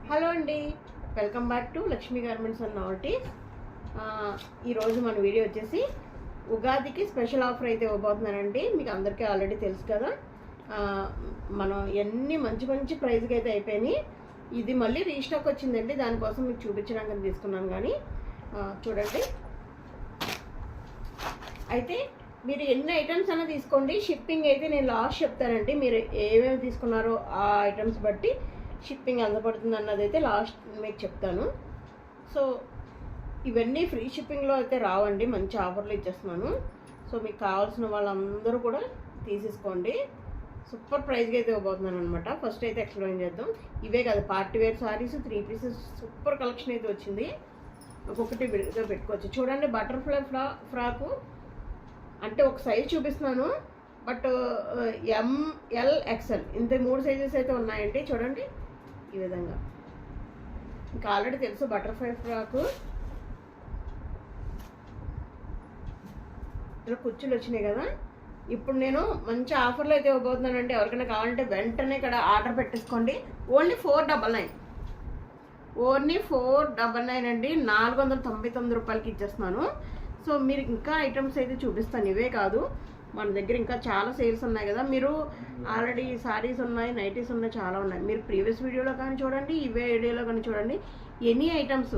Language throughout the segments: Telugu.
హలో అండి, welcome back to Lakshmi garments and novelties. ఈరోజు మన వీడియో వచ్చేసి ఉగాదికి స్పెషల్ ఆఫర్ అయితే ఇవ్వబోతున్నానండి. మీకు అందరికీ ఆల్రెడీ తెలుసు కదా, మనం ఎన్ని మంచి మంచి ప్రైస్కి అయితే అయిపోయినాయి. ఇది మళ్ళీ రీస్టాక్ వచ్చిందండి, దానికోసం మీకు చూపించడానికి తీసుకున్నాను. కానీ చూడండి, అయితే మీరు ఎన్ని ఐటమ్స్ అయినా తీసుకోండి, షిప్పింగ్ అయితే నేను లాస్ట్ చెప్తానండి. మీరు ఏమేమి తీసుకున్నారో ఆ ఐటమ్స్ బట్టి షిప్పింగ్ ఎంత పడుతుంది అన్నది అయితే లాస్ట్ మీకు చెప్తాను. సో ఇవన్నీ ఫ్రీ షిప్పింగ్లో అయితే రావండి, మంచి ఆఫర్లు ఇచ్చేస్తున్నాను. సో మీకు కావాల్సిన వాళ్ళందరూ కూడా తీసేసుకోండి. సూపర్ ప్రైస్కి అయితే ఇవ్వబోతున్నాను అనమాట. ఫస్ట్ అయితే ఎక్స్ప్లెయిన్ చేద్దాం. ఇవే కదా party wear saris, 3 pieces super collection అయితే వచ్చింది. ఒక్కొక్కటి విడిగా పెట్టుకోవచ్చు. చూడండి, బటర్ఫ్లై ఫ్రాకు అంటే ఒక సైజ్ చూపిస్తున్నాను, బట్ ఎంఎల్ ఎక్స్ఎల్ ఇంత 3 సైజెస్ అయితే ఉన్నాయండి. చూడండి ఈ విధంగా. ఇంకా ఆల్రెడీ తెలుసు బటర్ఫ్లై ఫ్రాకు. ఇలా కుర్చీలు వచ్చినాయి కదా. ఇప్పుడు నేను మంచి ఆఫర్లు అయితే ఇవ్వబోతున్నానండి. ఎవరికైనా కావాలంటే వెంటనే ఇక్కడ ఆర్డర్ పెట్టేసుకోండి. ఓన్లీ 499, ఓన్లీ 499 అండి. 499 రూపాయలకి ఇచ్చేస్తున్నాను. సో మీరు ఇంకా ఐటమ్స్ అయితే చూపిస్తాను. ఇవే కాదు, మన దగ్గర ఇంకా చాలా సేల్స్ ఉన్నాయి కదా. మీరు ఆల్రెడీ సారీస్ ఉన్నాయి, నైటీస్ ఉన్నాయి, చాలా ఉన్నాయి. మీరు ప్రీవియస్ వీడియోలో కానీ చూడండి, ఇవే వీడియోలో కానీ చూడండి. ఎనీ ఐటమ్స్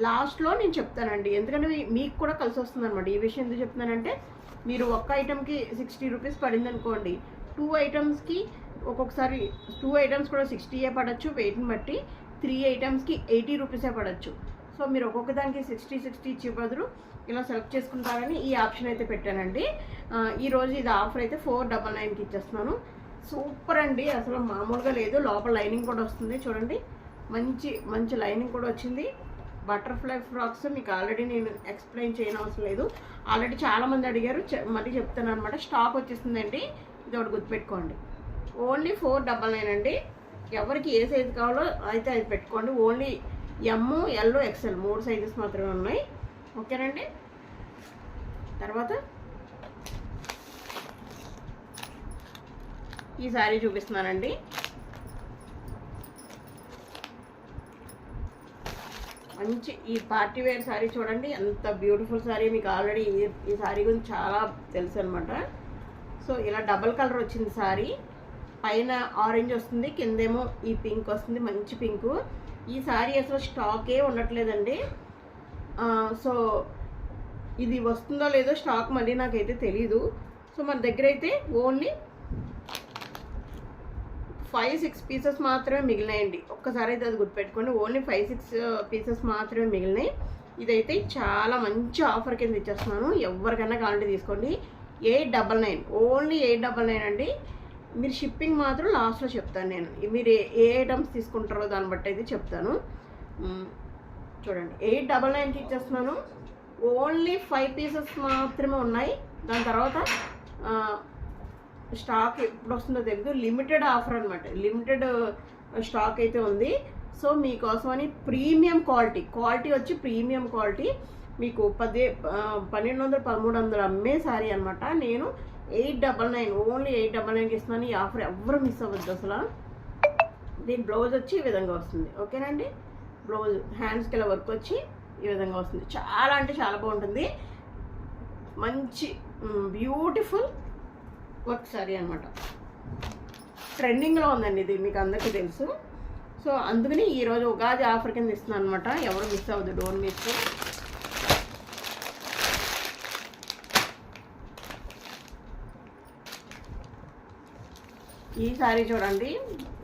లాస్ట్లో నేను చెప్తానండి, ఎందుకంటే మీకు కూడా కలిసి వస్తుంది అనమాట. ఈ విషయం ఎందుకు చెప్తున్నానంటే, మీరు ఒక్క ఐటమ్కి 60 రూపీస్ పడింది అనుకోండి, 2 ఐటమ్స్కి ఒక్కొక్కసారి 2 ఐటమ్స్ కూడా 60 పడవచ్చు వెయిట్ని బట్టి. 3 ఐటమ్స్కి 80 రూపీసే పడవచ్చు. సో మీరు ఒక్కొక్క దానికి 60 ఇచ్చే బదులు ఇలా సెలెక్ట్ చేసుకుంటారని ఈ ఆప్షన్ అయితే పెట్టానండి. ఈరోజు ఇది ఆఫర్ అయితే 499కి ఇచ్చేస్తున్నాను. సూపర్ అండి, అసలు మామూలుగా లేదు. లోపల లైనింగ్ కూడా వస్తుంది. చూడండి, మంచి మంచి లైనింగ్ కూడా వచ్చింది. బటర్ఫ్లై ఫ్రాక్స్ మీకు ఆల్రెడీ నేను ఎక్స్ప్లెయిన్ చేయని అవసరం లేదు. ఆల్రెడీ చాలామంది అడిగారు, మళ్ళీ చెప్తాను అనమాట. స్టాక్ వచ్చేసిందండి, ఇది ఒకటి గుర్తుపెట్టుకోండి. ఓన్లీ 499 అండి. ఎవరికి ఏ సైజు కావాలో అయితే అది పెట్టుకోండి. ఓన్లీ ఎమ్, ఎల్, ఎక్స్ఎల్ 3 సైజెస్ మాత్రమే ఉన్నాయి. ఓకేనండి. తర్వాత ఈ శారీ చూపిస్తున్నానండి. మంచి ఈ పార్టీ వేర్ శారీ చూడండి, ఎంత బ్యూటిఫుల్ శారీ. మీకు ఆల్రెడీ ఈ శారీ గురించి చాలా తెలుసు అనమాట. సో ఇలా డబల్ కలర్ వచ్చింది శారీ. పైన ఆరెంజ్ వస్తుంది, కిందేమో ఈ పింక్ వస్తుంది, మంచి పింకు. ఈ శారీ అసలు స్టాకే ఉండట్లేదండి. సో ఇది వస్తుందో లేదో స్టాక్ మళ్ళీ నాకైతే తెలీదు. సో మన దగ్గర అయితే ఓన్లీ 5-6 పీసెస్ మాత్రమే మిగిలినాయండి. ఒక్కసారి అయితే అది గుర్తుపెట్టుకోండి. ఓన్లీ 5-6 పీసెస్ మాత్రమే మిగిలినాయి. ఇదైతే చాలా మంచి ఆఫర్ కింద ఇచ్చేస్తున్నాను. ఎవరికైనా కావాలంటే తీసుకోండి. 899, ఓన్లీ 899 అండి. మీరు షిప్పింగ్ మాత్రం లాస్ట్లో చెప్తాను నేను. మీరు ఏ ఐటమ్స్ తీసుకుంటారో దాన్ని బట్టి అయితే చెప్తాను. చూడండి, 899కి ఇచ్చేస్తున్నాను. ఓన్లీ 5 పీసెస్ మాత్రమే ఉన్నాయి. దాని తర్వాత స్టాక్ ఎప్పుడు వస్తుందో తెలియదు. లిమిటెడ్ ఆఫర్ అనమాట, లిమిటెడ్ స్టాక్ అయితే ఉంది. సో మీకోసమని ప్రీమియం క్వాలిటీ వచ్చి ప్రీమియం క్వాలిటీ మీకు 1200-1300 అమ్మే సారీ అనమాట. నేను 899, ఓన్లీ 899కి ఇస్తున్నాను. ఈ ఆఫర్ ఎవరు మిస్ అవ్వద్దు అసలు. దీని బ్లౌజ్ వచ్చి ఈ విధంగా వస్తుంది. ఓకేనండి. బ్లౌజ్ హ్యాండ్స్కి ఇలా వర్క్ వచ్చి ఈ విధంగా వస్తుంది. చాలా అంటే చాలా బాగుంటుంది. మంచి బ్యూటిఫుల్ వర్క్ సారీ అనమాట. ట్రెండింగ్లో ఉందండి ఇది, మీకు అందరికీ తెలుసు. సో అందుకని ఈరోజు ఉగాది ఆఫర్ కింద ఇస్తున్నాను అనమాట. ఎవరు మిస్ అవ్వద్దు, డోంట్ మిస్. ఈ సారీ చూడండి,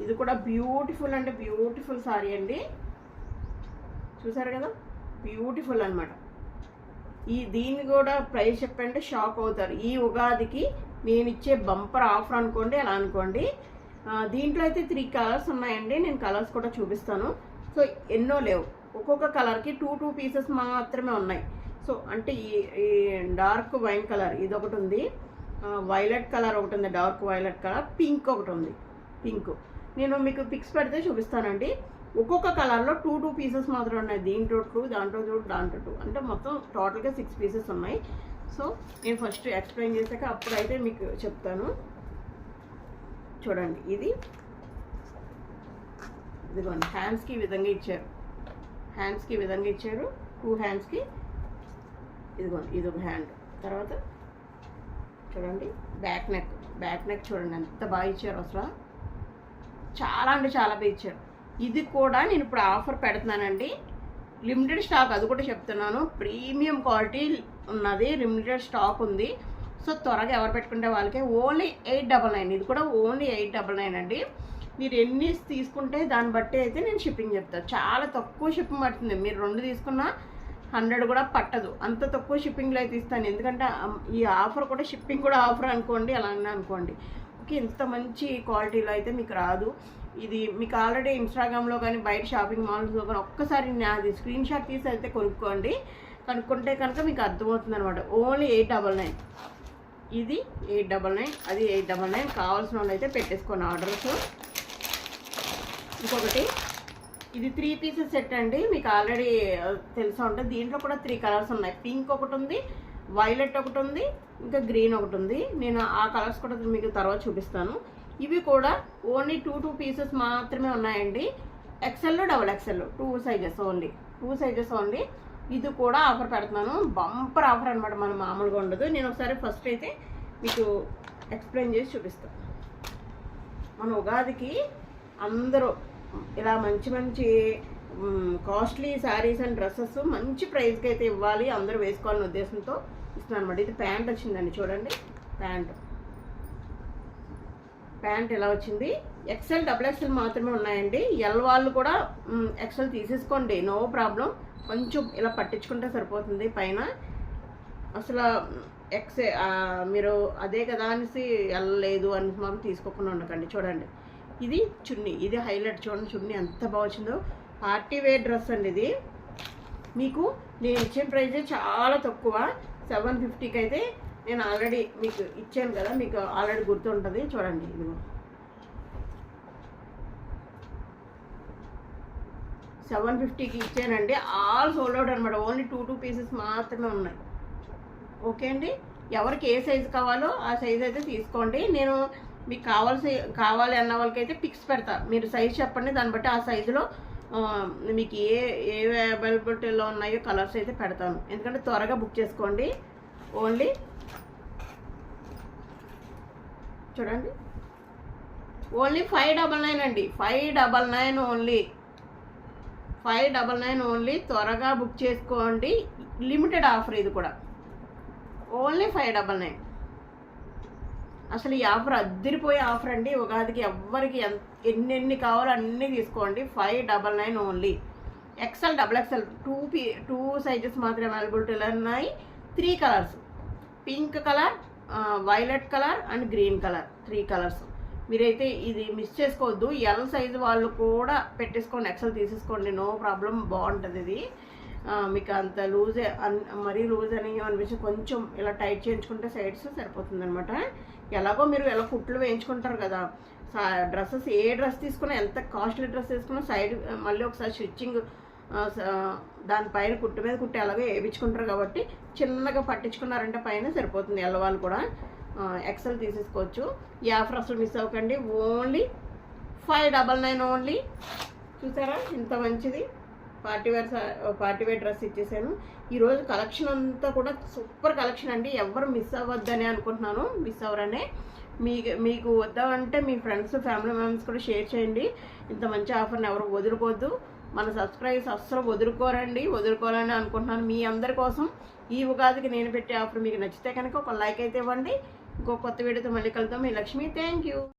ఇది కూడా బ్యూటిఫుల్ అంటే బ్యూటిఫుల్ సారీ అండి. చూసారు కదా, బ్యూటిఫుల్ అనమాట. దీన్ని కూడా ప్రైస్ చెప్పంటే షాక్ అవుతారు. ఈ ఉగాదికి నేను ఇచ్చే బంపర్ ఆఫర్ అనుకోండి, అలా అనుకోండి. దీంట్లో అయితే 3 కలర్స్ ఉన్నాయండి. నేను కలర్స్ కూడా చూపిస్తాను. సో ఎన్నో లేవు, ఒక్కొక్క కలర్కి 2 పీసెస్ మాత్రమే ఉన్నాయి. సో అంటే ఈ డార్క్ వైన్ కలర్ ఇది ఒకటి ఉంది, వైలెట్ కలర్ ఒకటి ఉంది, డార్క్ వైలెట్ కలర్, పింక్ ఒకటి ఉంది. పింక్ నేను మీకు పిక్స్ పెడితే చూపిస్తానండి. ఒక్కొక్క కలర్లో 2 పీసెస్ మాత్రం ఉన్నాయి. దీంట్లో 2, దాంట్లో 2, దాంట్లో 2, అంటే మొత్తం టోటల్గా 6 పీసెస్ ఉన్నాయి. సో నేను ఫస్ట్ ఎక్స్ప్లెయిన్ చేశాక అప్పుడైతే మీకు చెప్తాను. చూడండి, ఇది ఇదిగోండి హ్యాండ్స్కి ఈ విధంగా ఇచ్చారు, హ్యాండ్స్కి ఈ విధంగా ఇచ్చారు, 2 హ్యాండ్స్కి. ఇదిగోండి ఇది ఒక హ్యాండ్. తర్వాత చూడండి బ్యాక్ నెక్ చూడండి ఎంత బాగా ఇచ్చారు, అసలు చాలా అంటే చాలా బాగా ఇచ్చారు. ఇది కూడా నేను ఇప్పుడు ఆఫర్ పెడుతున్నానండి, లిమిటెడ్ స్టాక్, అది కూడా చెప్తున్నాను. ప్రీమియం క్వాలిటీ ఉన్నది, లిమిటెడ్ స్టాక్ ఉంది. సో త్వరగా ఎవరు పెట్టుకుంటే వాళ్ళకి ఓన్లీ 899. ఇది కూడా ఓన్లీ 899 అండి. మీరు ఎన్ని తీసుకుంటే దాన్ని బట్టి అయితే నేను షిప్పింగ్ చెప్తాను. చాలా తక్కువ షిప్పింగ్ పడుతుంది, మీరు 2 తీసుకున్నా 100 కూడా పట్టదు, అంత తక్కువ షిప్పింగ్లో అయితే ఇస్తాను. ఎందుకంటే ఈ ఆఫర్ కూడా షిప్పింగ్ కూడా ఆఫర్ అనుకోండి, అలానే అనుకోండి. ఓకే, ఇంత మంచి క్వాలిటీలో అయితే మీకు రాదు. ఇది మీకు ఆల్రెడీ ఇన్స్టాగ్రామ్లో కానీ బయట షాపింగ్ మాల్స్లో కానీ ఒక్కసారి నాది స్క్రీన్ షాట్ తీసి అయితే కొనుక్కోండి. కనుక్కుంటే కనుక మీకు అర్థమవుతుంది అనమాట. ఓన్లీ 899. ఇది 899, అది 899. కావాల్సిన వాళ్ళు అయితే పెట్టేసుకోండి ఆర్డర్స్. ఇంకొకటి ఇది 3 పీసెస్ సెట్ అండి, మీకు ఆల్రెడీ తెలిసే ఉంటుంది. దీంట్లో కూడా 3 కలర్స్ ఉన్నాయి. పింక్ ఒకటి ఉంది, వైలెట్ ఒకటి ఉంది, ఇంకా గ్రీన్ ఒకటి ఉంది. నేను ఆ కలర్స్ కూడా మీకు తర్వాత చూపిస్తాను. ఇవి కూడా ఓన్లీ 2 పీసెస్ మాత్రమే ఉన్నాయండి. XL, XXL 2 sizes only. ఇది కూడా ఆఫర్ పెడుతున్నాను, బంపర్ ఆఫర్ అనమాట, మన మామూలుగా ఉండదు. నేను ఒకసారి ఫస్ట్ అయితే మీకు ఎక్స్ప్లెయిన్ చేసి చూపిస్తాను. మన ఉగాదికి అందరూ ఇలా మంచి కాస్ట్లీ శారీస్ అండ్ డ్రెస్సెస్ మంచి ప్రైస్కి అయితే ఇవ్వాలి, అందరూ వేసుకోవాలనే ఉద్దేశంతో ఇస్తున్నాను అనమాట. ఇది ప్యాంట్ వచ్చిందండి, చూడండి ప్యాంట్ ఎలా వచ్చింది. XL, XXL మాత్రమే ఉన్నాయండి. ఎల్ వాళ్ళు కూడా XL తీసేసుకోండి, నో ప్రాబ్లం. కొంచెం ఇలా పట్టించుకుంటే సరిపోతుంది పైన. అసలు మీరు అదే కదా అనేసి వెళ్ళలేదు అని మాత్రం తీసుకోకుండా ఉండకండి. చూడండి ఇది చున్నీ, ఇది హైలైట్. చూడండి చున్నీ ఎంత బాగా వచ్చిందో. పార్టీ వేర్ డ్రెస్ అండి ఇది. మీకు నేను ఇచ్చిన ప్రైస్ చాలా తక్కువ, 750కి అయితే నేను ఆల్రెడీ మీకు ఇచ్చాను కదా, మీకు ఆల్రెడీ గుర్తుంటుంది. చూడండి ఇదిగో 750కి ఇచ్చానండి. ఆల్ సోల్డ్ అవుట్ అనమాట. ఓన్లీ 2 పీసెస్ మాత్రమే ఉన్నాయి. ఓకే అండి, ఎవరికి ఏ సైజు కావాలో ఆ సైజు అయితే తీసుకోండి. నేను మీకు కావాలి అన్న వాళ్ళకైతే పిక్స్ పెడతా, మీరు సైజ్ చెప్పండి, దాన్ని బట్టి ఆ సైజులో మీకు ఏ అవైలబిలిటీలో ఉన్నాయో కలర్స్ అయితే పెడతాను. ఎందుకంటే త్వరగా బుక్ చేసుకోండి. ఓన్లీ చూడండి ఓన్లీ 599 అండి, 599 ఓన్లీ, 599 ఓన్లీ. త్వరగా బుక్ చేసుకోండి, లిమిటెడ్ ఆఫర్ ఇది కూడా. ఓన్లీ 599. అసలు ఈ ఆఫర్ అద్దరిపోయే ఆఫర్ అండి. ఉగాదికి ఎవ్వరికి ఎన్ని కావాలో అన్నీ తీసుకోండి. 599 ఓన్లీ. XL, XXL 2 సైజెస్ మాత్రమే అవైలబిలిటీలో ఉన్నాయి. 3 colours, pink colour, violet colour and green colour, 3 colours. మీరైతే ఇది మిస్ చేసుకోవద్దు. ఎల్ సైజు వాళ్ళు కూడా పెట్టేసుకోండి, XL తీసేసుకోండి, నో ప్రాబ్లం, బాగుంటుంది ఇది. మీకు అంత లూజే మరీ లూజ్ అని అనిపించి కొంచెం ఇలా టైట్ చేయించుకుంటే సైడ్స్ సరిపోతుంది అనమాట. ఎలాగో మీరు ఎలా కుట్లు వేయించుకుంటారు కదా, డ్రెస్సెస్ ఏ డ్రెస్ తీసుకున్నా, ఎంత కాస్ట్లీ డ్రెస్ తీసుకున్నా సైడ్ మళ్ళీ ఒకసారి స్టిచ్చింగ్ దానిపైన కుట్టు మీద కుట్టి అలాగే వేయించుకుంటారు కాబట్టి చిన్నగా పట్టించుకున్నారంటే పైన సరిపోతుంది. ఎల్లవాళ్ళు కూడా XL తీసేసుకోవచ్చు. ఈ ఆఫర్ అసలు మిస్ అవ్వకండి. Only 599 only. చూసారా ఇంత మంచిది పార్టీ వేర్ డ్రెస్ ఇచ్చేసాను. ఈరోజు కలెక్షన్ అంతా కూడా సూపర్ కలెక్షన్ అండి. ఎవరు మిస్ అవ్వద్దని అనుకుంటున్నాను, మిస్ అవ్వరనే. మీకు వద్దామంటే మీ ఫ్రెండ్స్ ఫ్యామిలీ మెంబర్స్ కూడా షేర్ చేయండి. ఇంత మంచి ఆఫర్ని ఎవరు వదులుకోవద్దు. మన సబ్స్క్రైబర్స్ అస్సలు వదులుకోవాలని అనుకుంటున్నాను. మీ అందరి కోసం ఈ ఉగాదికి నేను పెట్టే ఆఫర్ మీకు నచ్చితే కనుక ఒక లైక్ అయితే ఇవ్వండి. ఇంకో కొత్త వీడియోతో మళ్ళీ కలుద్దాం. మీ లక్ష్మి, థ్యాంక్ యూ.